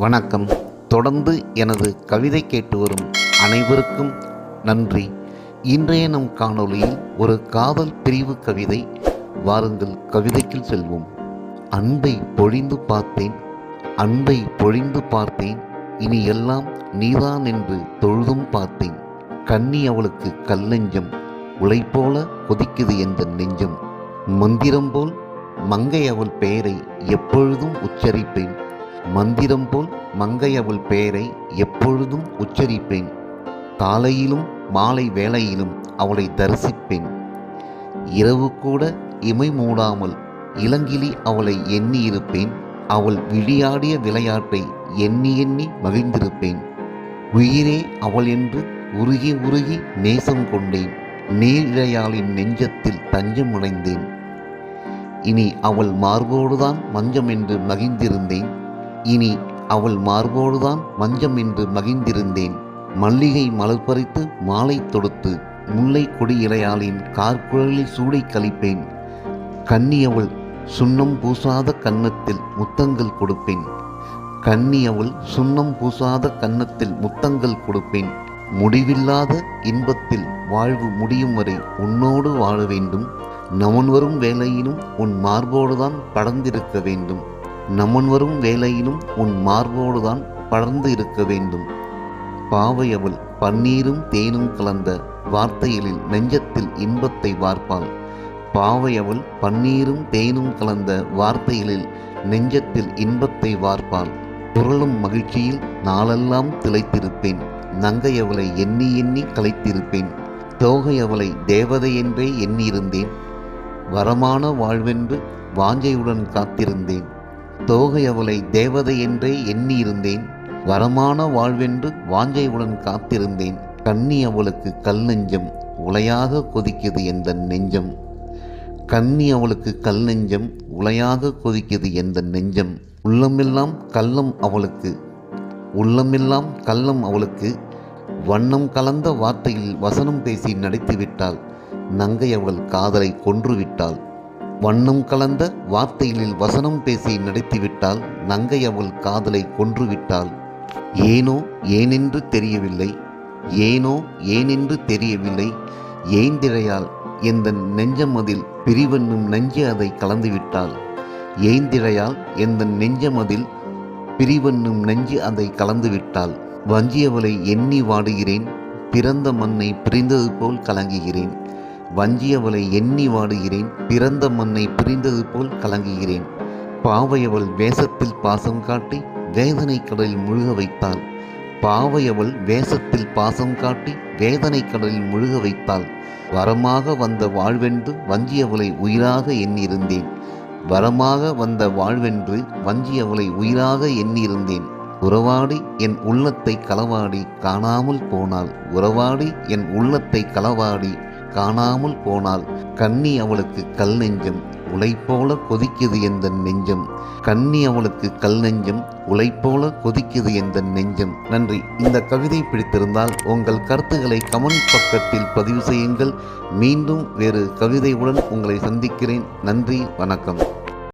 வணக்கம். தொடர்ந்து எனது கவிதை கேட்டு வரும் அனைவருக்கும் நன்றி. இன்றைய நம் காணொளியில் ஒரு காதல் பிரிவு கவிதை. வாருங்கள் கவிதைக்குள் செல்வோம். அன்பை பொழிந்து பார்த்தேன், அன்பை பொழிந்து பார்த்தேன், இனி எல்லாம் நீதான் என்று தொழுதும் பார்த்தேன். கண்ணி அவளுக்கு கல்லெஞ்சம், உழைப்போல கொதிக்குது என்ற நெஞ்சம். மந்திரம் போல் மங்கை அவள் பெயரை எப்பொழுதும் உச்சரிப்பேன். மந்திரம் போல் மங்கை அவள் பெயரை எப்பொழுதும் உச்சரிப்பேன். காலையிலும் மாலை வேளையிலும் அவளை தரிசிப்பேன். இரவு கூட இமை மூடாமல் இளங்கிளி அவளை எண்ணி இருப்பேன். அவள் விளையாடிய விளையாட்டை எண்ணி எண்ணி மகிழ்ந்திருப்பேன். உயிரே அவள் என்று உருகி உருகி நேசம் கொண்டேன். நீரிழையாளின் நெஞ்சத்தில் தஞ்சம் அடைந்தேன். இனி அவள் மார்போடுதான் மஞ்சம் என்று மகிழ்ந்திருந்தேன். இனி அவள் மார்போடுதான் மஞ்சம் என்று மகிழ்ந்திருந்தேன். மல்லிகை மலர் பறித்து மாலை தொடுத்து முல்லை கொடி இலையாளின் கார்குழலில் சூடை கழிப்பேன். கன்னி அவள் சுண்ணம் பூசாத கன்னத்தில் முத்தங்கள் கொடுப்பேன். கன்னி அவள் சுண்ணம் பூசாத கன்னத்தில் முத்தங்கள் கொடுப்பேன். முடிவில்லாத இன்பத்தில் வாழ்வு முடியும் வரை உன்னோடு வாழ வேண்டும். நமன் வரும் வேளையிலும் உன் மார்போடுதான் படர்ந்திருக்க வேண்டும். நமன் வரும் வேளையிலும் உன் மார்போடுதான் படர்ந்து இருக்க வேண்டும். பாவை அவள் பன்னீரும் தேனும் கலந்த வார்த்தைகளில் நெஞ்சத்தில் இன்பத்தை வார்ப்பாள். பாவை அவள் பன்னீரும் தேனும் கலந்த வார்த்தைகளில் நெஞ்சத்தில் இன்பத்தை வார்ப்பாள். குரலும் மகிழ்ச்சியில் நாளெல்லாம் திளைத்திருப்பேன். நங்கை அவளை எண்ணி எண்ணி களைத்திருப்பேன். தோகை அவளை தேவதை என்றே எண்ணியிருந்தேன். வரமான வாழ்வென்று வாஞ்சையுடன் காத்திருந்தேன். தோகை அவளை தேவதை என்றே எண்ணியிருந்தேன். வரமான வாழ்வென்று வாஞ்சையுடன் காத்திருந்தேன். கன்னி அவளுக்கு கல் நெஞ்சம், உலையாக கொதிக்குது எந்த நெஞ்சம். கன்னி அவளுக்கு கல் நெஞ்சம், உலையாக கொதிக்குது எந்த நெஞ்சம். உள்ளமெல்லாம் கள்ளம் அவளுக்கு, உள்ளமெல்லாம் கள்ளம் அவளுக்கு. வண்ணம் கலந்த வார்த்தையில் வசனம் பேசி நடித்துவிட்டாள். நங்கை அவள் காதலை கொன்றுவிட்டாள். வண்ணம் கலந்த வார்த்தைகளில் வசனம் பேசி நடித்துவிட்டாள். நங்கை அவள் காதலை கொன்றுவிட்டாள். ஏனோ ஏனென்று தெரியவில்லை, ஏனோ ஏனென்று தெரியவில்லை. ஏந்திழையால் எந்த நெஞ்சமதில் பிரிவென்னும் நெஞ்சு அதை கலந்துவிட்டாள். ஏந்திழையால் எந்த நெஞ்சமதில் பிரிவென்னும் நெஞ்சு அதை கலந்துவிட்டாள். வஞ்சியவளை எண்ணி வாடுகிறேன், பிறந்த மண்ணை பிரிந்தது போல் கலங்குகிறேன். வஞ்சியவளை எண்ணி வாடுகிறேன், பிறந்த மண்ணை பிரிந்தது போல் கலங்குகிறேன். பாவையவள் வேஷத்தில் பாசம் காட்டி வேதனை கடலில் முழுக வைத்தாள். பாவையவள் வேஷத்தில் பாசம் காட்டி வேதனை கடலில் முழுக வைத்தாள். வரமாக வந்த வாழ்வென்று வஞ்சியவளை உயிராக எண்ணியிருந்தேன். வரமாக வந்த வாழ்வென்று வஞ்சியவளை உயிராக எண்ணியிருந்தேன். உறவாடி என் உள்ளத்தை களவாடி காணாமல் போனாள். உறவாடி என் உள்ளத்தை களவாடி காணாமல் போனாள். கன்னி அவளுக்கு கல் நெஞ்சம், உழைப்போல கொதிக்குது எந்த நெஞ்சம். கன்னி அவளுக்கு கல் நெஞ்சம், உழைப்போல கொதிக்குது எந்த நெஞ்சம். நன்றி. இந்த கவிதை பிடித்திருந்தால் உங்கள் கருத்துக்களை கமெண்ட் பக்கத்தில் பதிவு செய்யுங்கள். மீண்டும் வேறு கவிதையுடன் உங்களை சந்திக்கிறேன். நன்றி, வணக்கம்.